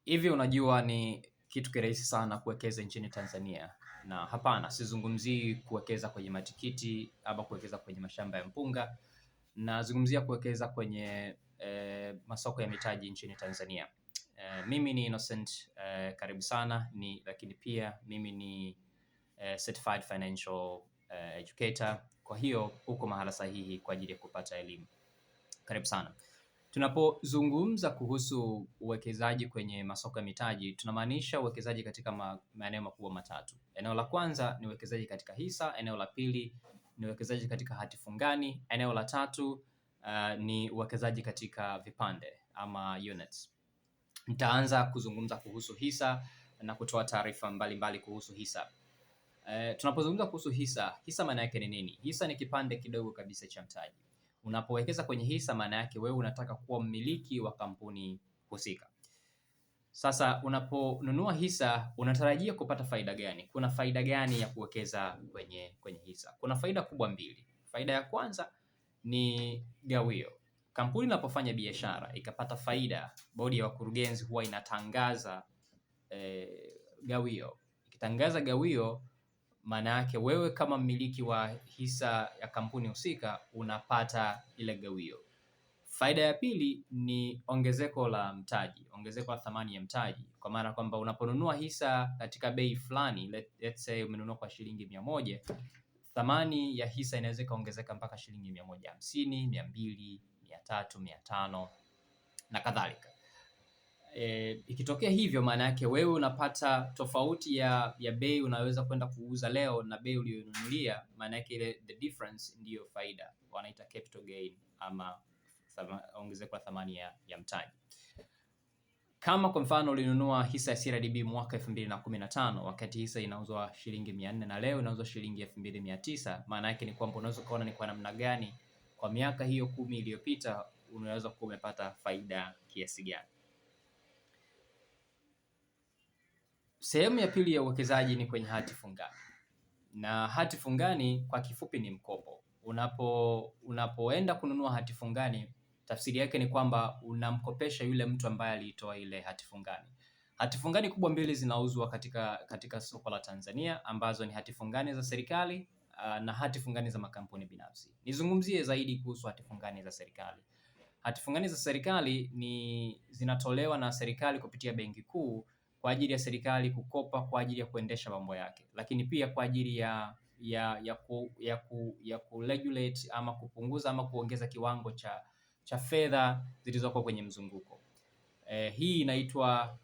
Hivi unajua ni kitu kirahisi sana kuwekeza nchini Tanzania, na hapana, sizungumzii kuwekeza kwenye matikiti ama kuwekeza kwenye mashamba ya mpunga. Nazungumzia kuwekeza kwenye masoko ya mitaji nchini Tanzania. Mimi ni Innocent, karibu sana lakini pia mimi ni certified financial educator. Kwa hiyo uko mahala sahihi kwa ajili ya kupata elimu. Karibu sana. Tunapozungumza kuhusu uwekezaji kwenye masoko ya mitaji, tunamaanisha uwekezaji katika maeneo makubwa matatu. Eneo la kwanza ni uwekezaji katika hisa, eneo la pili ni uwekezaji katika hati fungani, eneo la tatu ni uwekezaji katika vipande ama units. Nitaanza kuzungumza kuhusu hisa na kutoa taarifa mbalimbali kuhusu hisa. Tunapozungumza kuhusu hisa maana yake ni nini? Hisa ni kipande kidogo kabisa cha mtaji. Unapowekeza kwenye hisa maana yake wewe unataka kuwa mmiliki wa kampuni husika. Sasa unaponunua hisa unatarajia kupata faida gani? Kuna faida gani ya kuwekeza kwenye hisa? Kuna faida kubwa mbili. Faida ya kwanza ni gawio. Kampuni inapofanya biashara ikapata faida, bodi ya wakurugenzi huwa inatangaza gawio. Ikitangaza gawio maana yake wewe kama mmiliki wa hisa ya kampuni husika unapata ile gawio. Faida ya pili ni ongezeko la mtaji, ongezeko la thamani ya mtaji, kwa maana kwamba unaponunua hisa katika bei fulani, let's say umenunua kwa shilingi 100, thamani ya hisa inaweza ikaongezeka mpaka shilingi 150, 200, 300, 500 na kadhalika. Ikitokea hivyo maana yake wewe unapata tofauti ya bei unaweza kwenda kuuza leo na bei uliyonunulia, maana yake ile the difference ndiyo faida, wanaita capital gain ama ongezeko la thamani ya mtaji. Kama kwa mfano ulinunua hisa ya CRDB mwaka 2015 wakati hisa inauzwa shilingi 400 na leo inauzwa shilingi 2900, maana yake ni kwamba unaweza kuona ni kwa namna gani kwa miaka hiyo 10 iliyopita unaweza kuwa umepata faida kiasi gani. Sehemu ya pili ya uwekezaji ni kwenye hati fungani. Na hati fungani kwa kifupi ni mkopo. Unapoenda kununua hati fungani, tafsiri yake ni kwamba unamkopesha yule mtu ambaye aliitoa ile hati fungani. Hati fungani kubwa mbili zinauzwa katika soko la Tanzania, ambazo ni hati fungani za serikali na hati fungani za makampuni binafsi. Nizungumzie zaidi kuhusu hati fungani za serikali. Hati fungani za serikali zinatolewa na serikali kupitia Benki Kuu kwa ajili ya serikali kukopa kwa ajili ya kuendesha mambo yake, lakini pia kwa ajili ya kuregulate ama kupunguza ama kuongeza kiwango cha fedha zilizoko kwenye mzunguko. Hii inaitwa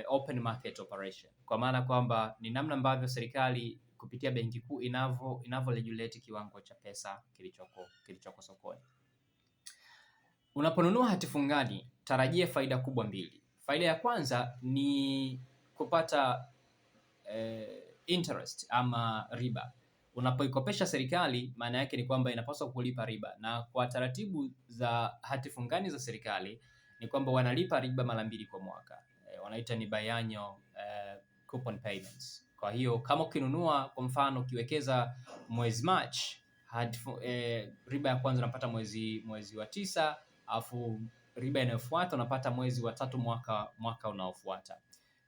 open market operation, kwa maana kwamba ni namna ambavyo serikali kupitia Benki Kuu inavyo regulate kiwango cha pesa kilichoko sokoni. Unaponunua hati fungani, tarajia faida kubwa mbili. Faida ya kwanza ni kupata interest ama riba. Unapoikopesha serikali maana yake ni kwamba inapaswa kulipa riba, na kwa taratibu za hati fungani za serikali ni kwamba wanalipa riba mara 2 kwa mwaka. Wanaita ni biannual coupon payments. Kwa hiyo kama ukinunua kwa mfano ukiwekeza mwezi March, riba ya kwanza unapata mwezi wa 9, alafu riba inayofuata unapata mwezi wa 3 mwaka unaofuata.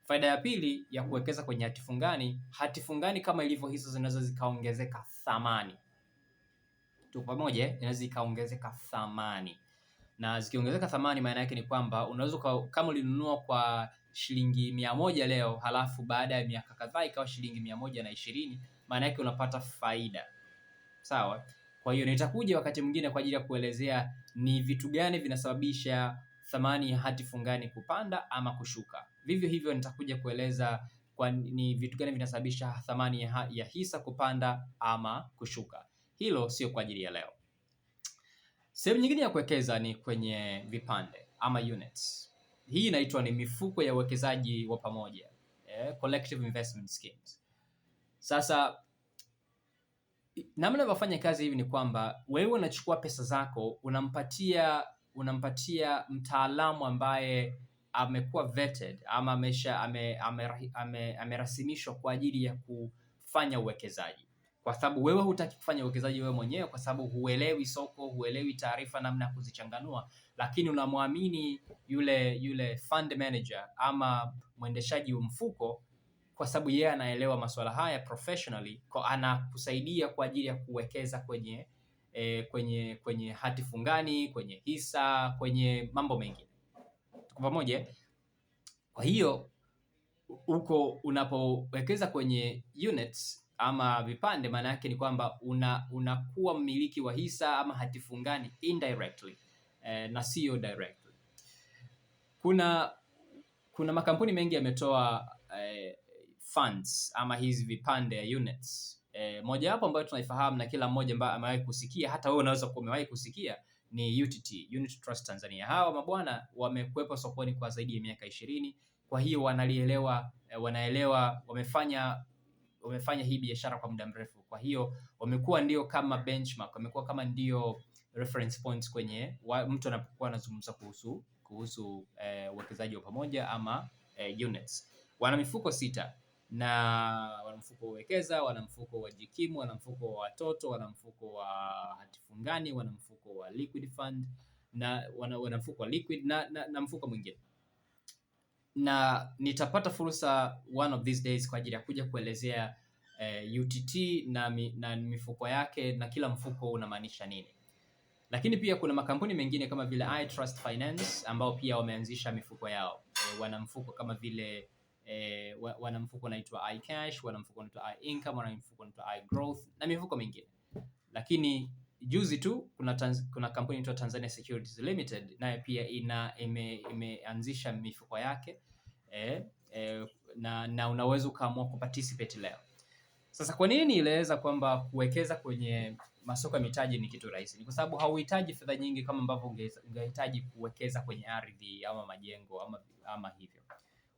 Faida ya pili ya kuwekeza kwenye hati fungani kama ilivyo hisa zinaweza zikaongezeka thamani. Tuko pamoja? Inaweza zikaongezeka thamani. Na zikiongezeka thamani maana yake ni kwamba unaweza kama ulinunua kwa shilingi 100 leo, halafu baada ya miaka kadhaa ikawa shilingi 120, maana yake unapata faida. Sawa? Kwa hiyo nitakuja wakati mwingine kwa ajili ya kuelezea ni vitu gani vinasababisha thamani ya hati fungani kupanda ama kushuka. Vivyo hivyo nitakuja kueleza ni vitu gani vinasababisha thamani ya hisa kupanda ama kushuka. Hilo sio kwa ajili ya leo. Sehemu nyingine ya kuwekeza ni kwenye vipande ama units. Hii inaitwa ni mifuko ya uwekezaji wa pamoja, collective investment schemes. Sasa namna inavyofanya kazi hivi ni kwamba wewe unachukua pesa zako unampatia mtaalamu ambaye amekuwa vetted ama amerasimishwa kwa ajili ya kufanya uwekezaji. kwa sababu wewe hutaki kufanya uwekezaji wewe mwenyewe, kwa sababu huelewi soko, huelewi taarifa namna ya kuzichanganua, lakini unamwamini yule fund manager ama mwendeshaji wa mfuko, kwa sababu yeye anaelewa masuala haya professionally, kwa anakusaidia kwa ajili ya kuwekeza kwenye hati fungani, kwenye hisa, kwenye mambo mengine. Tuko pamoja? Kwa hiyo uko unapowekeza kwenye units ama vipande, maana yake ni kwamba unakuwa mmiliki wa hisa ama hati fungani indirectly, na sio directly. Kuna makampuni mengi yametoa funds ama hizi vipande ya units. Moja wapo ambayo tunaifahamu na kila mmoja ambaye amewahi kusikia, hata wewe unaweza kuwa umewahi kusikia, ni UTT, Unit Trust Tanzania. Hawa mabwana wamekuwepo sokoni kwa zaidi ya miaka 20. Kwa hiyo wanaelewa, wamefanya hii biashara kwa muda mrefu. Kwa hiyo wamekuwa ndio kama benchmark, wamekuwa kama ndio reference points kwenye mtu anapokuwa anazungumza kuhusu uwekezaji wa pamoja ama units. Wana mifuko 6 na wana mfuko wa uwekeza, wana mfuko wa jikimu, wana mfuko wa watoto, wana mfuko wa hatifungani, wana mfuko wa liquid fund na wana mfuko wa liquid na mfuko mwingine. Na nitapata fursa one of these days kwa ajili ya kuja kuelezea UTT na mifuko yake na kila mfuko unamaanisha nini. Lakini pia kuna makampuni mengine kama vile iTrust Finance ambao pia wameanzisha mifuko yao. Wana mfuko kama vile wana mfuko unaitwa iCash, wana mfuko unaitwa iIncome, wana mfuko unaitwa iGrowth na mifuko mingine. Lakini juzi tu kuna kampuni inaitwa Tanzania Securities Limited, nayo pia imeanzisha mifuko yake na unaweza ukaamua kuparticipate leo. Sasa kwa nini nieleza kwamba kuwekeza kwenye masoko ya mitaji ni kitu rahisi? Ni kwa sababu hauhitaji fedha nyingi kama ambavyo ungehitaji kuwekeza kwenye ardhi ama majengo ama hivyo.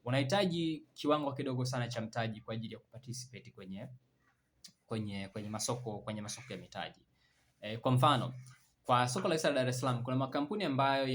Unahitaji kiwango kidogo sana cha mtaji kwa ajili ya kuparticipate kwenye masoko ya mitaji. Kwa mfano, kwa soko la hisa la Dar es Salaam kuna makampuni ambayo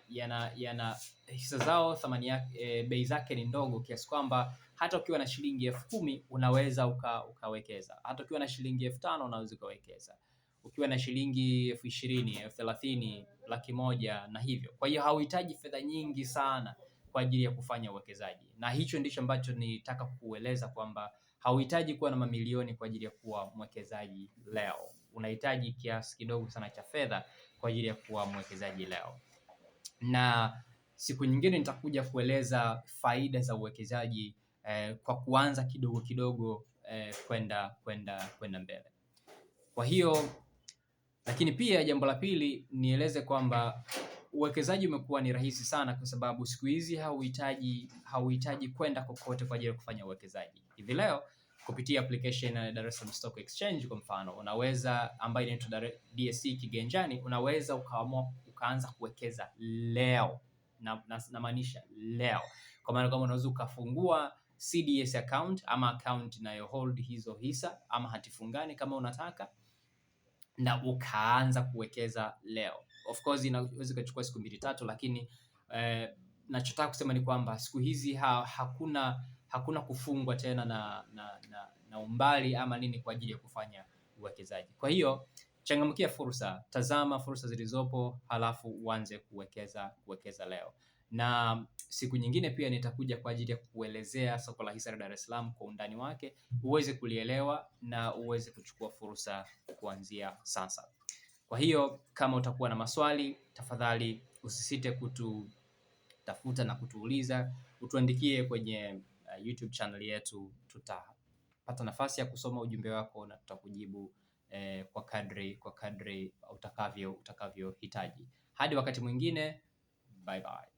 yana hisa zao thamani yake, bei zake ni ndogo kiasi kwamba hata ukiwa na shilingi 10,000 unaweza ukawekeza. Hata ukiwa na shilingi 5,000 unaweza ukawekeza. Ukiwa na shilingi 20,000, 30,000, 100,000 na hivyo. Kwa hiyo hauhitaji fedha nyingi sana kwa ajili ya kufanya uwekezaji. Na hicho ndicho ambacho nitaka kueleza kwamba hauhitaji kuwa na mamilioni kwa ajili ya kuwa mwekezaji leo. Unahitaji kiasi kidogo sana cha fedha kwa ajili ya kuwa mwekezaji leo. Na siku nyingine nitakuja kueleza faida za uwekezaji kwa kuanza kidogo kidogo kwenda mbele. Kwa hiyo, lakini pia jambo la pili nieleze kwamba uwekezaji umekuwa ni rahisi sana kwa sababu siku hizi hauhitaji kwenda kokote kwa ajili ya kufanya uwekezaji. Hivi leo kupitia application ya Dar es Salaam Stock Exchange kwa mfano, unaweza, ambayo inaitwa DSE Kiganjani, unaweza ukaamua ukaanza kuwekeza leo. Na maanisha leo. Kwa maana kama unaweza ukafungua CDS account ama account inayo hold hizo hisa ama hatifungani kama unataka, na ukaanza kuwekeza leo. Of course inaweza kuchukua siku 2-3, lakini nachotaka kusema ni kwamba siku hizi hakuna kufungwa tena na umbali ama nini kwa ajili ya kufanya uwekezaji. Kwa hiyo changamkia fursa, tazama fursa zilizopo, halafu uanze kuwekeza leo. Na siku nyingine pia nitakuja kwa ajili ya kuelezea soko la hisa la Dar es Salaam kwa undani wake, uweze kulielewa na uweze kuchukua fursa kuanzia sasa. Kwa hiyo kama utakuwa na maswali, tafadhali usisite kututafuta na kutuuliza, utuandikie kwenye YouTube channel yetu. Tutapata nafasi ya kusoma ujumbe wako na tutakujibu kwa kadri utakavyohitaji. Hadi wakati mwingine, bye bye.